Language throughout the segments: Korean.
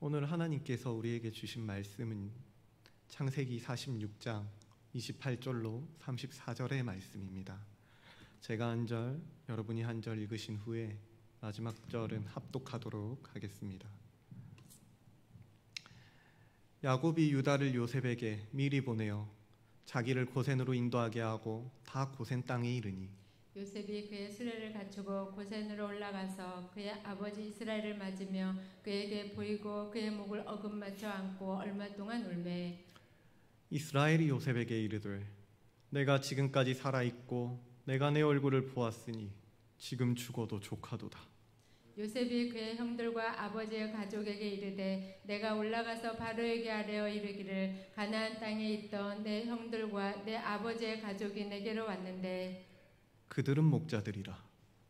오늘 하나님께서 우리에게 주신 말씀은 창세기 46장 28절로 34절의 말씀입니다. 제가 한 절, 여러분이 한 절 읽으신 후에 마지막 절은 합독하도록 하겠습니다. 야곱이 유다를 요셉에게 미리 보내어 자기를 고센으로 인도하게 하고 다 고센 땅에 이르니 요셉이 그의 수레를 갖추고 고센으로 올라가서 그의 아버지 이스라엘을 맞으며 그에게 보이고 그의 목을 어긋맞춰 안고 얼마 동안 울매 이스라엘이 요셉에게 이르되 내가 지금까지 살아있고 내가 내 얼굴을 보았으니 지금 죽어도 조카도다. 요셉이 그의 형들과 아버지의 가족에게 이르되 내가 올라가서 바로에게 아뢰어 이르기를 가나안 땅에 있던 내 형들과 내 아버지의 가족이 내게로 왔는데 그들은 목자들이라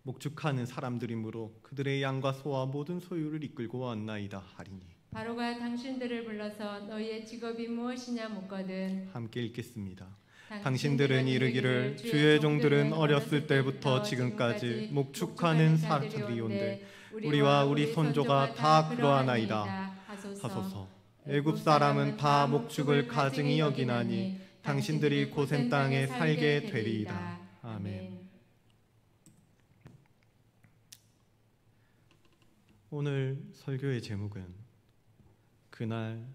목축하는 사람들이므로 그들의 양과 소와 모든 소유를 이끌고 왔나이다 하리니 바로가 당신들을 불러서 너희의 직업이 무엇이냐 묻거든 함께 읽겠습니다. 당신들은 이르기를 주의 종들은 어렸을 때부터 지금까지 목축하는 사람들이온데 우리와 우리 손조가 다 그러하나이다 하소서. 애굽 사람은 다 목축을 가증히 여기나니 당신들이 고센 땅에 살게 되리이다. 아멘. 오늘 설교의 제목은 그날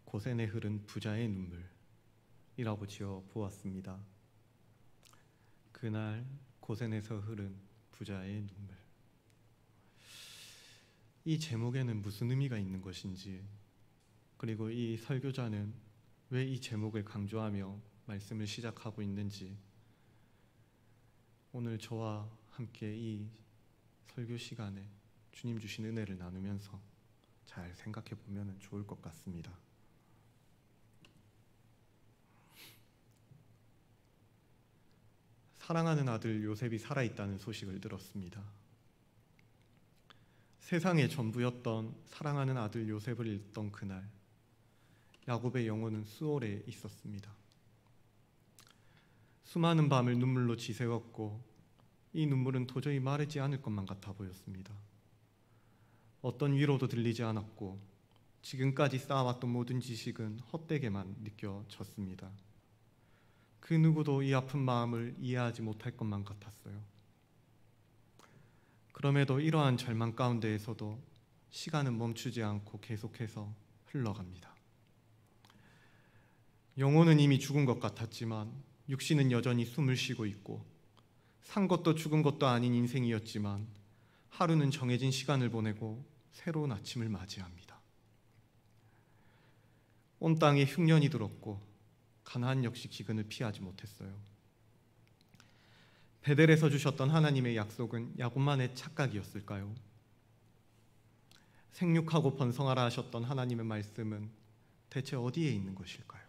고센에 흐른 부자의 눈물이라고 지어 보았습니다. 그날 고센에서 흐른 부자의 눈물. 이 제목에는 무슨 의미가 있는 것인지, 그리고 이 설교자는 왜 이 제목을 강조하며 말씀을 시작하고 있는지, 오늘 저와 함께 이 설교 시간에 주님 주신 은혜를 나누면서 잘 생각해 보면 좋을 것 같습니다. 사랑하는 아들 요셉이 살아있다는 소식을 들었습니다. 세상의 전부였던 사랑하는 아들 요셉을 잃던 그날, 야곱의 영혼은 수월에 있었습니다. 수많은 밤을 눈물로 지새웠고 이 눈물은 도저히 마르지 않을 것만 같아 보였습니다. 어떤 위로도 들리지 않았고 지금까지 쌓아왔던 모든 지식은 헛되게만 느껴졌습니다. 그 누구도 이 아픈 마음을 이해하지 못할 것만 같았어요. 그럼에도 이러한 절망 가운데에서도 시간은 멈추지 않고 계속해서 흘러갑니다. 영혼은 이미 죽은 것 같았지만 육신은 여전히 숨을 쉬고 있고 산 것도 죽은 것도 아닌 인생이었지만 하루는 정해진 시간을 보내고 새로운 아침을 맞이합니다. 온 땅에 흉년이 들었고 가나안 역시 기근을 피하지 못했어요. 베델에서 주셨던 하나님의 약속은 야곱만의 착각이었을까요? 생육하고 번성하라 하셨던 하나님의 말씀은 대체 어디에 있는 것일까요?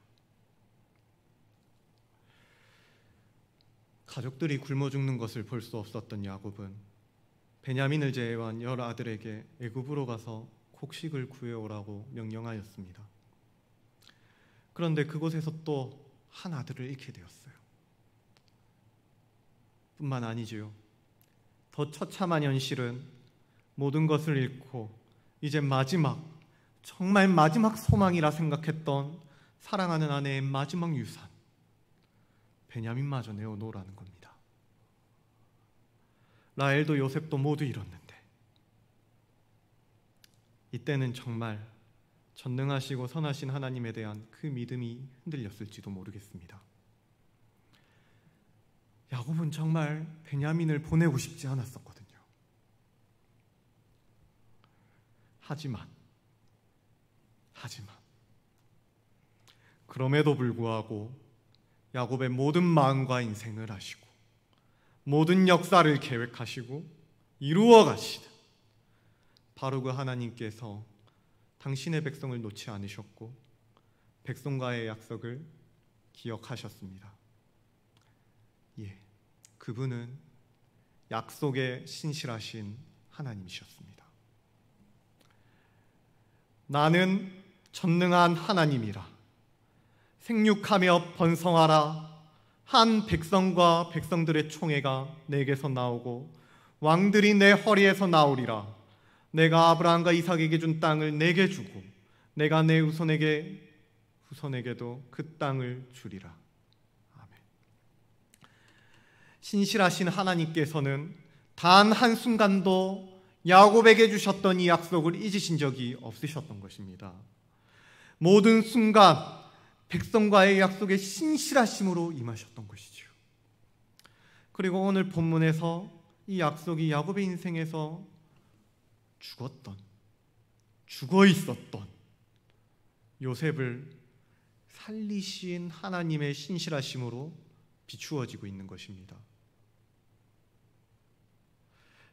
가족들이 굶어 죽는 것을 볼 수 없었던 야곱은 베냐민을 제외한 10 아들에게 애굽으로 가서 곡식을 구해오라고 명령하였습니다. 그런데 그곳에서 또 한 아들을 잃게 되었어요. 뿐만 아니지요. 더 처참한 현실은 모든 것을 잃고 이제 마지막, 정말 마지막 소망이라 생각했던 사랑하는 아내의 마지막 유산, 베냐민마저 내어놓으라는 겁니다. 라헬도 요셉도 모두 잃었는데 이때는 정말 전능하시고 선하신 하나님에 대한 그 믿음이 흔들렸을지도 모르겠습니다. 야곱은 정말 베냐민을 보내고 싶지 않았었거든요. 하지만 그럼에도 불구하고 야곱의 모든 마음과 인생을 아시고 모든 역사를 계획하시고 이루어 가시는 바로 그 하나님께서 당신의 백성을 놓지 않으셨고 백성과의 약속을 기억하셨습니다. 그분은 약속에 신실하신 하나님이셨습니다. 나는 전능한 하나님이라 생육하며 번성하라 한 백성과 백성들의 총회가 내게서 나오고 왕들이 내 허리에서 나오리라. 내가 아브라함과 이삭에게 준 땅을 내게 주고 내가 내 후손에게도 그 땅을 주리라. 아멘. 신실하신 하나님께서는 단 한순간도 야곱에게 주셨던 이 약속을 잊으신 적이 없으셨던 것입니다. 모든 순간 백성과의 약속에 신실하심으로 임하셨던 것이죠. 그리고 오늘 본문에서 이 약속이 야곱의 인생에서 죽어 있었던 요셉을 살리신 하나님의 신실하심으로 비추어지고 있는 것입니다.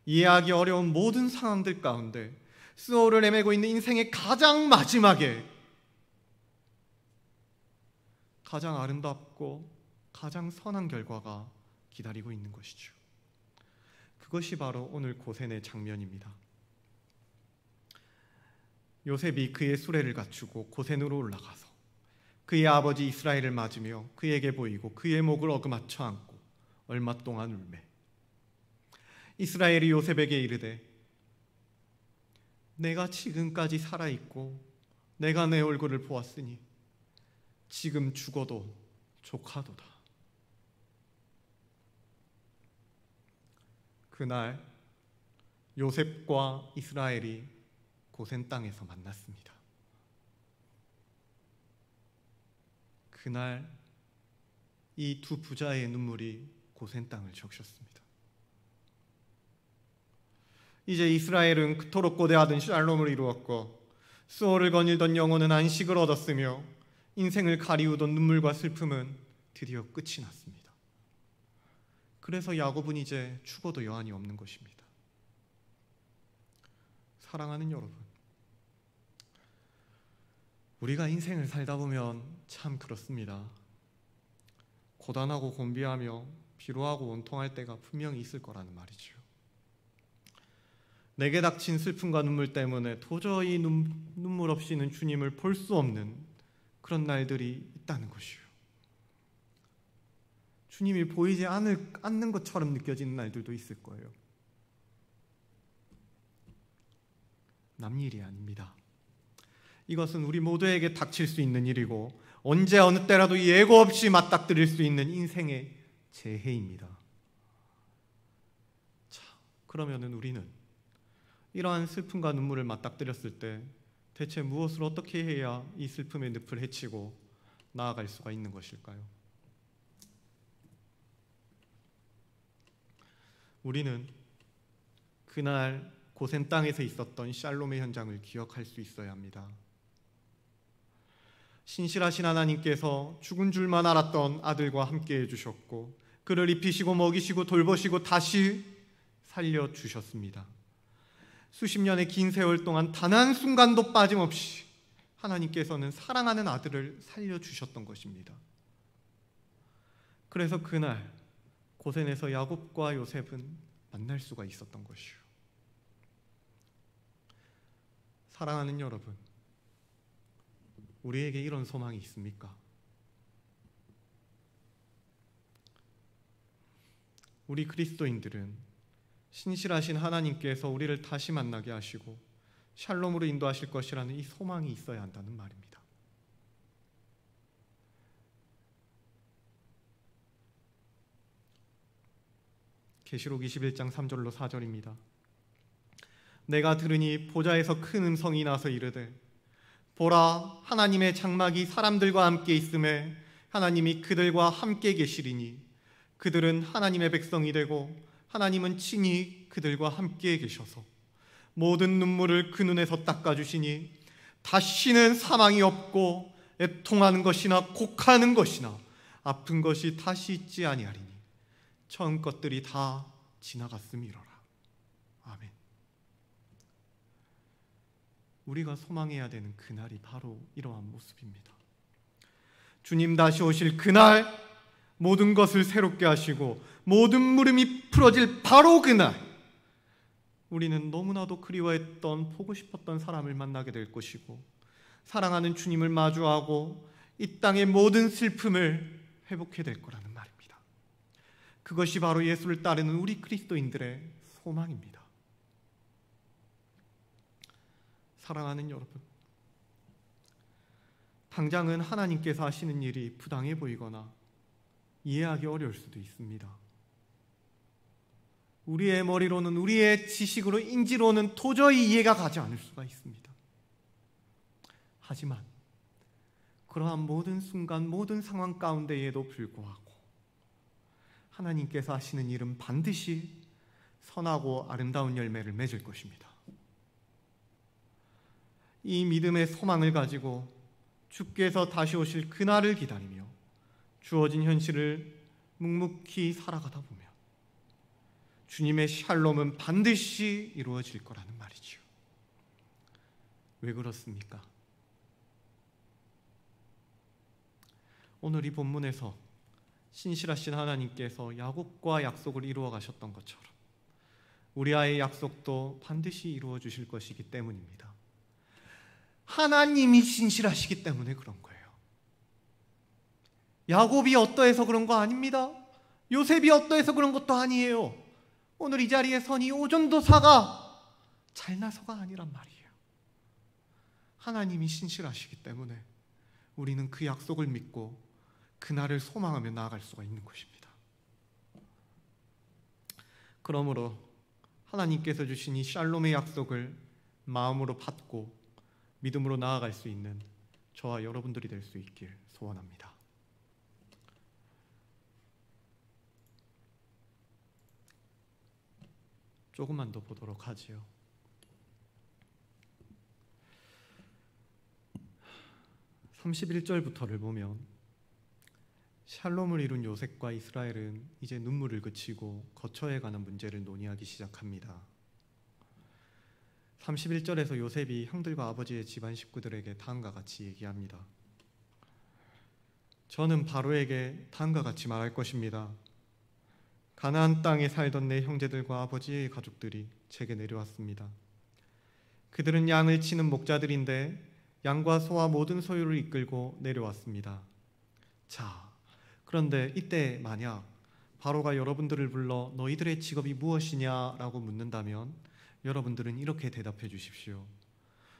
이해하기 어려운 모든 상황들 가운데 수호를 헤매고 있는 인생의 가장 마지막에 가장 아름답고 가장 선한 결과가 기다리고 있는 것이죠. 그것이 바로 오늘 고센의 장면입니다. 요셉이 그의 수레를 갖추고 고센으로 올라가서 그의 아버지 이스라엘을 맞으며 그에게 보이고 그의 목을 어루만져 안고 얼마 동안 울매 이스라엘이 요셉에게 이르되 내가 지금까지 살아있고 내가 내 얼굴을 보았으니 지금 죽어도 족하도다. 그날 요셉과 이스라엘이 고센 땅에서 만났습니다. 그날 이 두 부자의 눈물이 고센 땅을 적셨습니다. 이제 이스라엘은 그토록 고대하던 샬롬을 이루었고 수호를 거닐던 영혼은 안식을 얻었으며 인생을 가리우던 눈물과 슬픔은 드디어 끝이 났습니다. 그래서 야곱은 이제 죽어도 여한이 없는 것입니다. 사랑하는 여러분, 우리가 인생을 살다 보면 참 그렇습니다. 고단하고 곤비하며 피로하고 원통할 때가 분명히 있을 거라는 말이죠. 내게 닥친 슬픔과 눈물 때문에 도저히 눈물 없이는 주님을 볼 수 없는 그런 날들이 있다는 것이요. 주님이 보이지 않는 것처럼 느껴지는 날들도 있을 거예요. 남 일이 아닙니다. 이것은 우리 모두에게 닥칠 수 있는 일이고 언제 어느 때라도 예고 없이 맞닥뜨릴 수 있는 인생의 재해입니다. 자, 그러면은 우리는 이러한 슬픔과 눈물을 맞닥뜨렸을 때 대체 무엇을 어떻게 해야 이 슬픔의 늪을 헤치고 나아갈 수가 있는 것일까요? 우리는 그날 고센 땅에서 있었던 샬롬의 현장을 기억할 수 있어야 합니다. 신실하신 하나님께서 죽은 줄만 알았던 아들과 함께 해주셨고 그를 입히시고 먹이시고 돌보시고 다시 살려주셨습니다. 수십 년의 긴 세월 동안 단 한순간도 빠짐없이 하나님께서는 사랑하는 아들을 살려주셨던 것입니다. 그래서 그날 고센에서 야곱과 요셉은 만날 수가 있었던 것이요. 사랑하는 여러분, 우리에게 이런 소망이 있습니까? 우리 그리스도인들은 신실하신 하나님께서 우리를 다시 만나게 하시고 샬롬으로 인도하실 것이라는 이 소망이 있어야 한다는 말입니다. 계시록 21장 3절로 4절입니다. 내가 들으니 보좌에서 큰 음성이 나서 이르되 보라, 하나님의 장막이 사람들과 함께 있음에 하나님이 그들과 함께 계시리니 그들은 하나님의 백성이 되고 하나님은 친히 그들과 함께 계셔서 모든 눈물을 그 눈에서 닦아주시니 다시는 사망이 없고 애통하는 것이나 곡하는 것이나 아픈 것이 다시 있지 아니하리니 처음 것들이 다 지나갔음이로라. 아멘. 우리가 소망해야 되는 그날이 바로 이러한 모습입니다. 주님 다시 오실 그날 모든 것을 새롭게 하시고 모든 물음이 풀어질 바로 그날 우리는 너무나도 그리워했던 보고 싶었던 사람을 만나게 될 것이고 사랑하는 주님을 마주하고 이 땅의 모든 슬픔을 회복해야 될 거라는 말입니다. 그것이 바로 예수를 따르는 우리 그리스도인들의 소망입니다. 사랑하는 여러분, 당장은 하나님께서 하시는 일이 부당해 보이거나 이해하기 어려울 수도 있습니다. 우리의 머리로는, 우리의 지식으로, 인지로는 도저히 이해가 가지 않을 수가 있습니다. 하지만 그러한 모든 순간, 모든 상황 가운데에도 불구하고 하나님께서 하시는 일은 반드시 선하고 아름다운 열매를 맺을 것입니다. 이 믿음의 소망을 가지고 주께서 다시 오실 그날을 기다리며 주어진 현실을 묵묵히 살아가다 보면 주님의 샬롬은 반드시 이루어질 거라는 말이지요. 왜 그렇습니까? 오늘 이 본문에서 신실하신 하나님께서 야곱과 약속을 이루어 가셨던 것처럼 우리와의 약속도 반드시 이루어 주실 것이기 때문입니다. 하나님이 신실하시기 때문에 그런 거예요. 야곱이 어떠해서 그런 거 아닙니다. 요셉이 어떠해서 그런 것도 아니에요. 오늘 이 자리에 선 이 오전도사가 잘나서가 아니란 말이에요. 하나님이 신실하시기 때문에 우리는 그 약속을 믿고 그날을 소망하며 나아갈 수가 있는 것입니다. 그러므로 하나님께서 주신 이 샬롬의 약속을 마음으로 받고 믿음으로 나아갈 수 있는 저와 여러분들이 될 수 있길 소원합니다. 조금만 더 보도록 하지요. 31절부터를 보면 샬롬을 이룬 요셉과 이스라엘은 이제 눈물을 그치고 거처에 관한 문제를 논의하기 시작합니다. 31절에서 요셉이 형들과 아버지의 집안 식구들에게 다음과 같이 얘기합니다. 저는 바로에게 다음과 같이 말할 것입니다. 가나안 땅에 살던 내 형제들과 아버지의 가족들이 제게 내려왔습니다. 그들은 양을 치는 목자들인데 양과 소와 모든 소유를 이끌고 내려왔습니다. 자, 그런데 이때 만약 바로가 여러분들을 불러 너희들의 직업이 무엇이냐라고 묻는다면 여러분들은 이렇게 대답해 주십시오.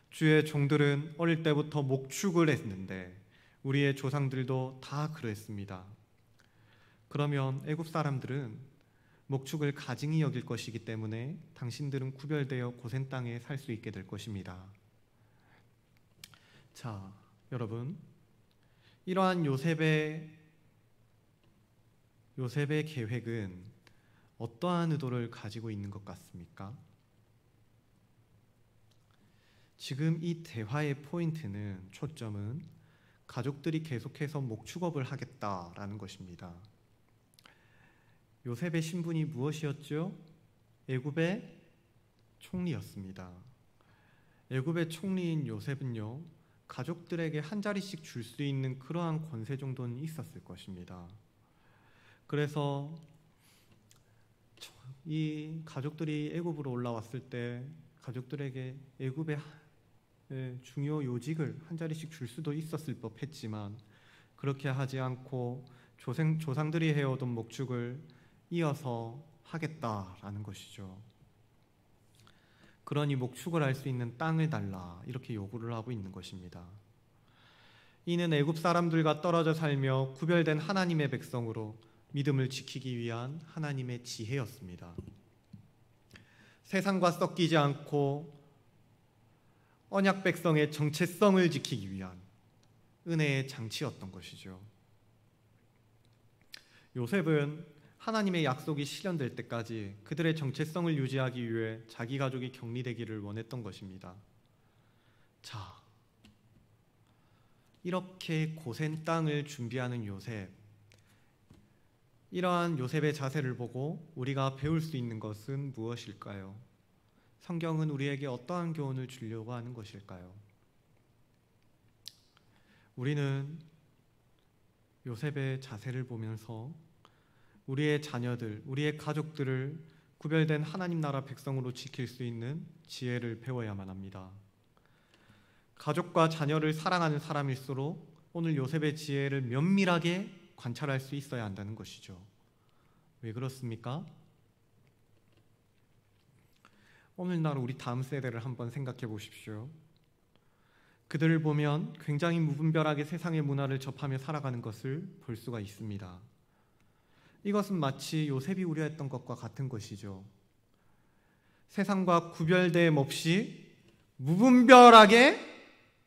주의 종들은 어릴 때부터 목축을 했는데 우리의 조상들도 다 그랬습니다. 그러면 애굽 사람들은 목축을 가증히 여길 것이기 때문에 당신들은 구별되어 고센 땅에 살 수 있게 될 것입니다. 자, 여러분, 이러한 요셉의 계획은 어떠한 의도를 가지고 있는 것 같습니까? 지금 이 대화의 포인트는, 초점은 가족들이 계속해서 목축업을 하겠다라는 것입니다. 요셉의 신분이 무엇이었죠? 애굽의 총리였습니다. 애굽의 총리인 요셉은요, 가족들에게 한 자리씩 줄 수 있는 그러한 권세 정도는 있었을 것입니다. 그래서 이 가족들이 애굽으로 올라왔을 때 가족들에게 애굽의 중요 요직을 한 자리씩 줄 수도 있었을 법했지만 그렇게 하지 않고 조상들이 해오던 목축을 이어서 하겠다라는 것이죠. 그러니 목축을 할 수 있는 땅을 달라 이렇게 요구를 하고 있는 것입니다. 이는 애굽 사람들과 떨어져 살며 구별된 하나님의 백성으로 믿음을 지키기 위한 하나님의 지혜였습니다. 세상과 섞이지 않고 언약 백성의 정체성을 지키기 위한 은혜의 장치였던 것이죠. 요셉은 하나님의 약속이 실현될 때까지 그들의 정체성을 유지하기 위해 자기 가족이 격리되기를 원했던 것입니다. 자, 이렇게 고센 땅을 준비하는 요셉, 이러한 요셉의 자세를 보고 우리가 배울 수 있는 것은 무엇일까요? 성경은 우리에게 어떠한 교훈을 주려고 하는 것일까요? 우리는 요셉의 자세를 보면서 우리의 자녀들, 우리의 가족들을 구별된 하나님 나라 백성으로 지킬 수 있는 지혜를 배워야만 합니다. 가족과 자녀를 사랑하는 사람일수록 오늘 요셉의 지혜를 면밀하게 관찰할 수 있어야 한다는 것이죠. 왜 그렇습니까? 오늘날 우리 다음 세대를 한번 생각해 보십시오. 그들을 보면 굉장히 무분별하게 세상의 문화를 접하며 살아가는 것을 볼 수가 있습니다. 이것은 마치 요셉이 우려했던 것과 같은 것이죠. 세상과 구별됨 없이 무분별하게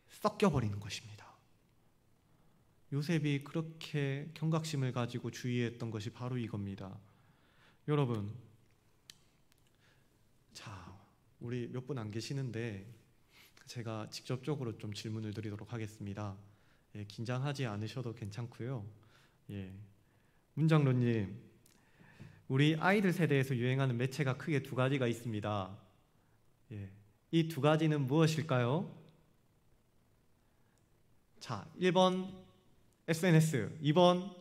섞여버리는 것입니다. 요셉이 그렇게 경각심을 가지고 주의했던 것이 바로 이겁니다. 여러분, 자, 우리 몇 분 안 계시는데 제가 직접적으로 좀 질문을 드리도록 하겠습니다. 예, 긴장하지 않으셔도 괜찮고요. 예, 문장로님, 우리 아이들 세대에서 유행하는 매체가 크게 두 가지가 있습니다. 예, 이 두 가지는 무엇일까요? 자, 1번 SNS, 2번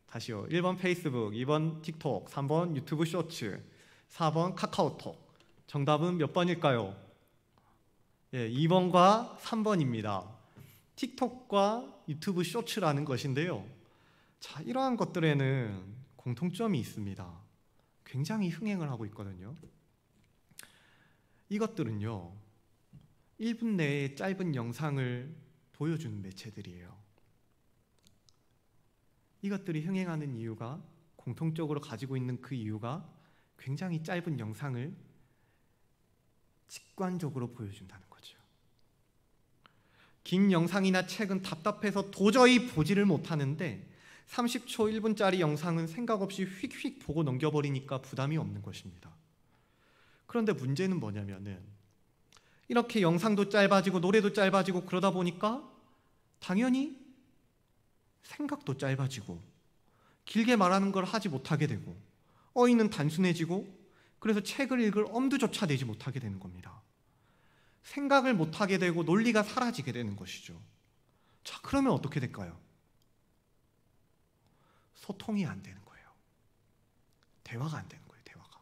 다시요. 1번 페이스북, 2번 틱톡, 3번 유튜브 쇼츠, 4번 카카오톡. 정답은 몇 번일까요? 2번과 3번입니다. 틱톡과 유튜브 쇼츠라는 것인데요. 자, 이러한 것들에는 공통점이 있습니다. 굉장히 흥행을 하고 있거든요. 이것들은요, 1분 내에 짧은 영상을 보여주는 매체들이에요. 이것들이 흥행하는 이유가, 공통적으로 가지고 있는 그 이유가 굉장히 짧은 영상을 직관적으로 보여준다는 거죠. 긴 영상이나 책은 답답해서 도저히 보지를 못하는데 30초, 1분짜리 영상은 생각 없이 휙휙 보고 넘겨버리니까 부담이 없는 것입니다. 그런데 문제는 뭐냐면은 이렇게 영상도 짧아지고 노래도 짧아지고 그러다 보니까 당연히 생각도 짧아지고 길게 말하는 걸 하지 못하게 되고 어휘는 단순해지고 그래서 책을 읽을 엄두조차 내지 못하게 되는 겁니다. 생각을 못하게 되고 논리가 사라지게 되는 것이죠. 자, 그러면 어떻게 될까요? 소통이 안 되는 거예요. 대화가 안 되는 거예요. 대화가.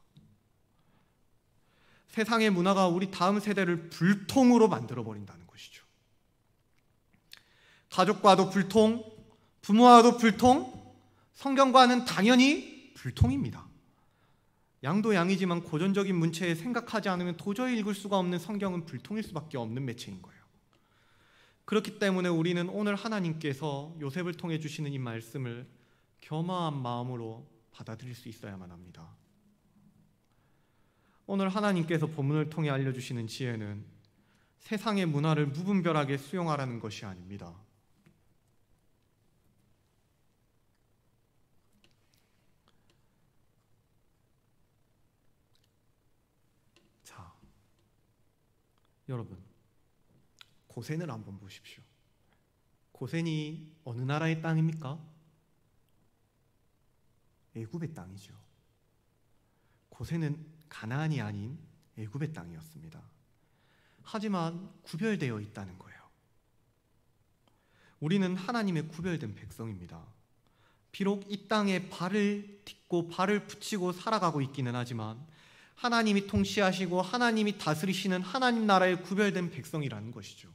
세상의 문화가 우리 다음 세대를 불통으로 만들어버린다는 것이죠. 가족과도 불통, 부모와도 불통, 성경과는 당연히 불통입니다. 양도 양이지만 고전적인 문체에 생각하지 않으면 도저히 읽을 수가 없는 성경은 불통일 수밖에 없는 매체인 거예요. 그렇기 때문에 우리는 오늘 하나님께서 요셉을 통해 주시는 이 말씀을 겸허한 마음으로 받아들일 수 있어야만 합니다. 오늘 하나님께서 본문을 통해 알려주시는 지혜는 세상의 문화를 무분별하게 수용하라는 것이 아닙니다. 자, 여러분, 고센을 한번 보십시오. 고센이 어느 나라의 땅입니까? 애굽의 땅이죠. 고센은 가나안이 아닌 애굽의 땅이었습니다. 하지만 구별되어 있다는 거예요. 우리는 하나님의 구별된 백성입니다. 비록 이 땅에 발을 딛고 발을 붙이고 살아가고 있기는 하지만 하나님이 통치하시고 하나님이 다스리시는 하나님 나라의 구별된 백성이라는 것이죠.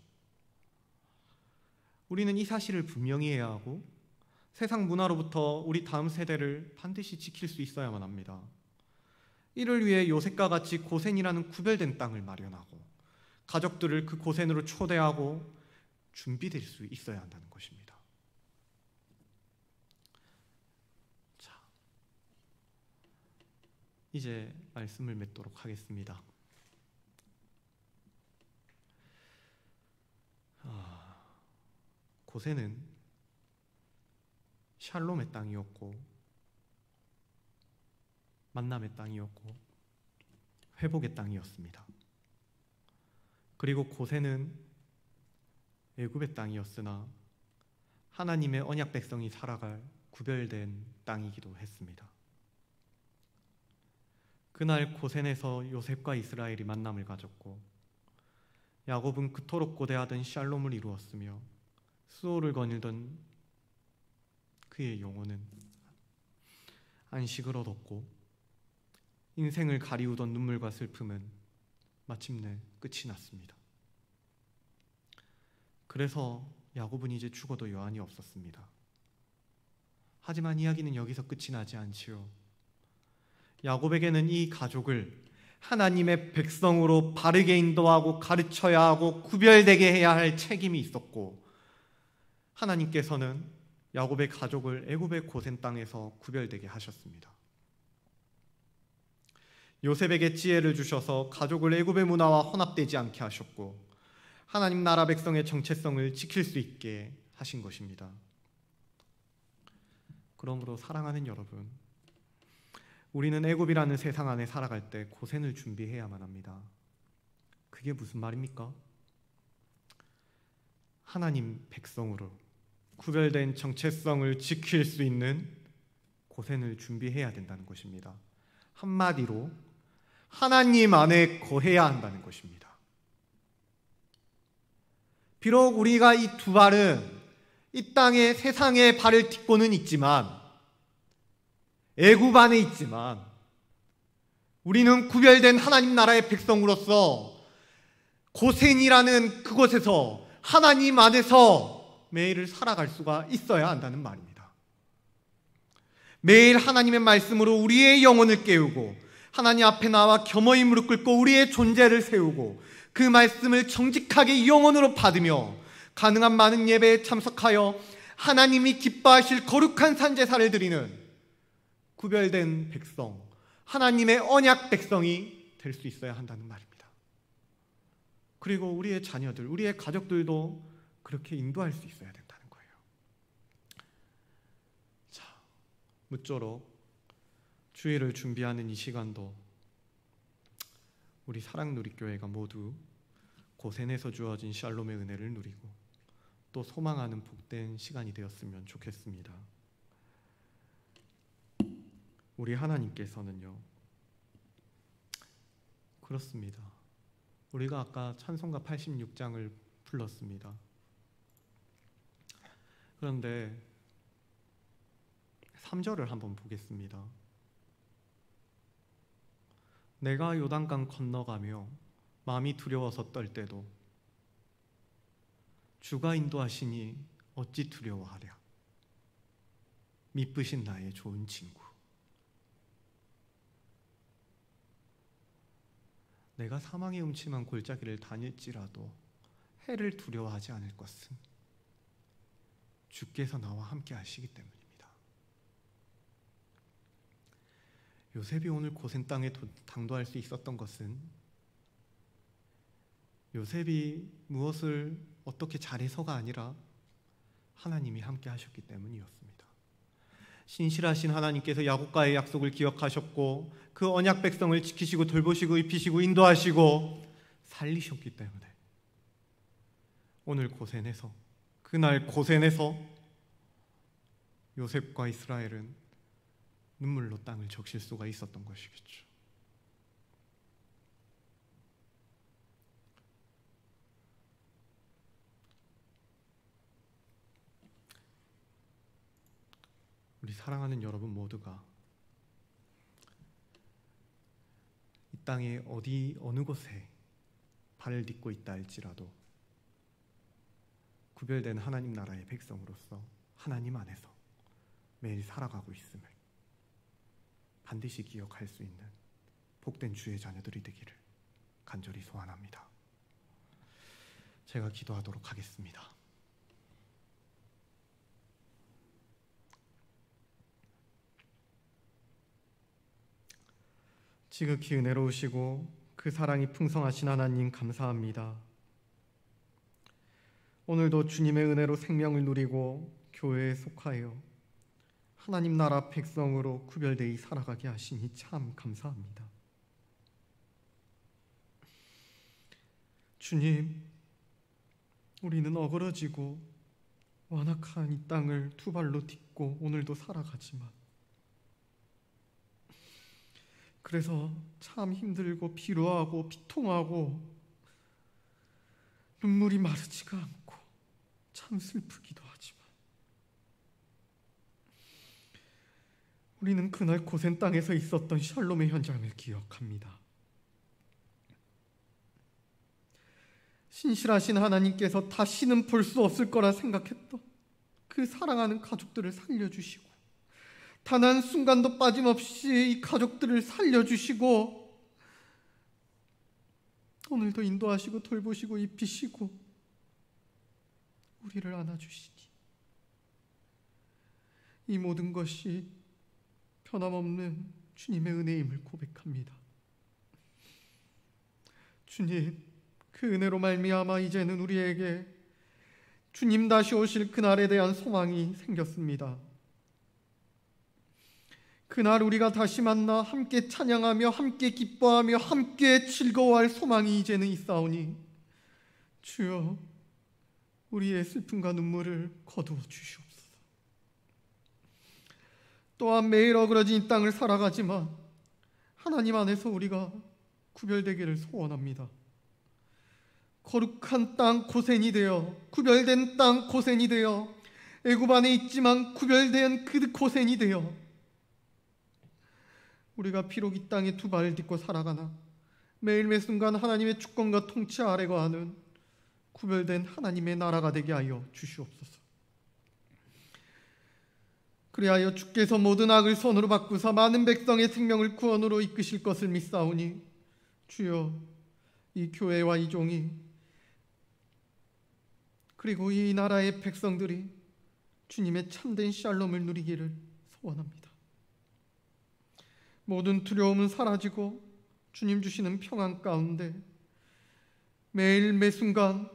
우리는 이 사실을 분명히 해야 하고 세상 문화로부터 우리 다음 세대를 반드시 지킬 수 있어야만 합니다. 이를 위해 요셉과 같이 고센이라는 구별된 땅을 마련하고 가족들을 그 고센으로 초대하고 준비될 수 있어야 한다는 것입니다. 자, 이제 말씀을 맺도록 하겠습니다. 고센은 샬롬의 땅이었고 만남의 땅이었고 회복의 땅이었습니다. 그리고 고센은 애굽의 땅이었으나 하나님의 언약 백성이 살아갈 구별된 땅이기도 했습니다. 그날 고센에서 요셉과 이스라엘이 만남을 가졌고 야곱은 그토록 고대하던 샬롬을 이루었으며 수호를 거닐던 그의 영혼은 안식을 얻었고 인생을 가리우던 눈물과 슬픔은 마침내 끝이 났습니다. 그래서 야곱은 이제 죽어도 여한이 없었습니다. 하지만 이야기는 여기서 끝이 나지 않지요. 야곱에게는 이 가족을 하나님의 백성으로 바르게 인도하고 가르쳐야 하고 구별되게 해야 할 책임이 있었고, 하나님께서는 야곱의 가족을 애굽의 고센 땅에서 구별되게 하셨습니다. 요셉에게 지혜를 주셔서 가족을 애굽의 문화와 혼합되지 않게 하셨고, 하나님 나라 백성의 정체성을 지킬 수 있게 하신 것입니다. 그러므로 사랑하는 여러분, 우리는 애굽이라는 세상 안에 살아갈 때 고센을 준비해야만 합니다. 그게 무슨 말입니까? 하나님 백성으로 구별된 정체성을 지킬 수 있는 고센을 준비해야 된다는 것입니다. 한마디로 하나님 안에 거해야 한다는 것입니다. 비록 우리가 이 두 발은 이 땅의 세상의 발을 딛고는 있지만, 애굽 안에 있지만, 우리는 구별된 하나님 나라의 백성으로서 고센이라는 그곳에서 하나님 안에서 매일을 살아갈 수가 있어야 한다는 말입니다. 매일 하나님의 말씀으로 우리의 영혼을 깨우고 하나님 앞에 나와 겸허히 무릎 꿇고 우리의 존재를 세우고 그 말씀을 정직하게 영혼으로 받으며 가능한 많은 예배에 참석하여 하나님이 기뻐하실 거룩한 산제사를 드리는 구별된 백성, 하나님의 언약 백성이 될 수 있어야 한다는 말입니다. 그리고 우리의 자녀들, 우리의 가족들도 그렇게 인도할 수 있어야 된다는 거예요. 자, 무쪼록 주일을 준비하는 이 시간도 우리 사랑누리교회가 모두 고센에서 주어진 샬롬의 은혜를 누리고 또 소망하는 복된 시간이 되었으면 좋겠습니다. 우리 하나님께서는요, 그렇습니다. 우리가 아까 찬송가 86장을 불렀습니다. 그런데 3절을 한번 보겠습니다. 내가 요단강 건너가며 마음이 두려워서 떨 때도 주가 인도하시니 어찌 두려워하랴. 미쁘신 나의 좋은 친구. 내가 사망의 음침한 골짜기를 다닐지라도 해를 두려워하지 않을 것은 주께서 나와 함께 하시기 때문입니다. 요셉이 오늘 고센 땅에 당도할 수 있었던 것은 요셉이 무엇을 어떻게 잘해서가 아니라 하나님이 함께 하셨기 때문이었습니다. 신실하신 하나님께서 야곱과의 약속을 기억하셨고 그 언약 백성을 지키시고 돌보시고 입히시고 인도하시고 살리셨기 때문에 오늘 고센에서, 그날 고센에서 요셉과 이스라엘은 눈물로 땅을 적실 수가 있었던 것이겠죠. 우리 사랑하는 여러분 모두가 이 땅에 어느 곳에 발을 딛고 있다 할지라도 구별된 하나님 나라의 백성으로서 하나님 안에서 매일 살아가고 있음을 반드시 기억할 수 있는 복된 주의 자녀들이 되기를 간절히 소원합니다. 제가 기도하도록 하겠습니다. 지극히 은혜로우시고 그 사랑이 풍성하신 하나님 감사합니다. 오늘도 주님의 은혜로 생명을 누리고 교회에 속하여 하나님 나라 백성으로 구별되이 살아가게 하시니 참 감사합니다. 주님, 우리는 어그러지고 완악한 이 땅을 두 발로 딛고 오늘도 살아가지만 그래서 참 힘들고 피로하고 비통하고 눈물이 마르지가 않고 참 슬프기도 하지만 우리는 그날 고센 땅에서 있었던 샬롬의 현장을 기억합니다. 신실하신 하나님께서 다시는 볼 수 없을 거라 생각했던 그 사랑하는 가족들을 살려주시고 단 한 순간도 빠짐없이 이 가족들을 살려주시고 오늘도 인도하시고 돌보시고 입히시고 우리를 안아주시니 이 모든 것이 변함없는 주님의 은혜임을 고백합니다. 주님, 그 은혜로 말미암아 이제는 우리에게 주님 다시 오실 그날에 대한 소망이 생겼습니다. 그날 우리가 다시 만나 함께 찬양하며 함께 기뻐하며 함께 즐거워할 소망이 이제는 있사오니 주여, 우리의 슬픔과 눈물을 거두어 주시옵소서. 또한 매일 어그러진 이 땅을 살아가지만 하나님 안에서 우리가 구별되기를 소원합니다. 거룩한 땅 고센이 되어, 구별된 땅 고센이 되어, 애굽 안에 있지만 구별된 그 고센이 되어 우리가 비록 이 땅에 두 발을 딛고 살아가나 매일 매 순간 하나님의 주권과 통치 아래 거하는 구별된 하나님의 나라가 되게 하여 주시옵소서. 그리하여 주께서 모든 악을 선으로 바꾸사 많은 백성의 생명을 구원으로 이끄실 것을 믿사오니 주여, 이 교회와 이 종이 그리고 이 나라의 백성들이 주님의 참된 샬롬을 누리기를 소원합니다. 모든 두려움은 사라지고 주님 주시는 평안 가운데 매일 매 순간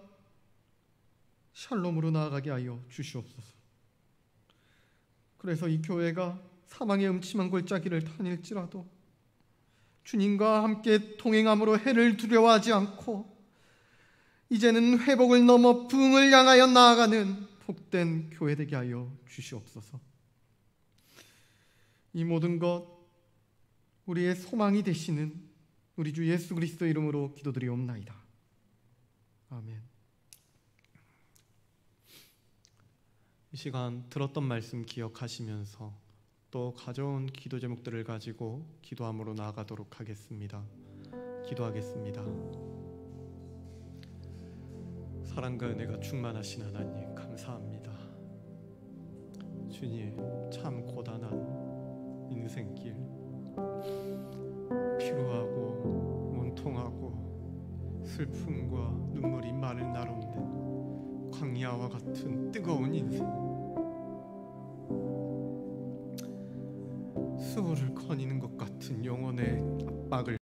샬롬으로 나아가게 하여 주시옵소서. 그래서 이 교회가 사망의 음침한 골짜기를 다닐지라도 주님과 함께 동행함으로 해를 두려워하지 않고 이제는 회복을 넘어 부흥을 향하여 나아가는 복된 교회 되게 하여 주시옵소서. 이 모든 것 우리의 소망이 되시는 우리 주 예수 그리스도 이름으로 기도드리옵나이다. 아멘. 이 시간 들었던 말씀 기억하시면서 또 가져온 기도 제목들을 가지고 기도함으로 나아가도록 하겠습니다. 기도하겠습니다. 사랑과 은혜가 충만하신 하나님, 감사합니다. 주님, 참 고단한 인생길, 피로하고 원통하고 슬픔과 눈물이 마를 날 없는 광야와 같은 뜨거운 인생, 수호를 거니는 것 같은 영혼의 압박을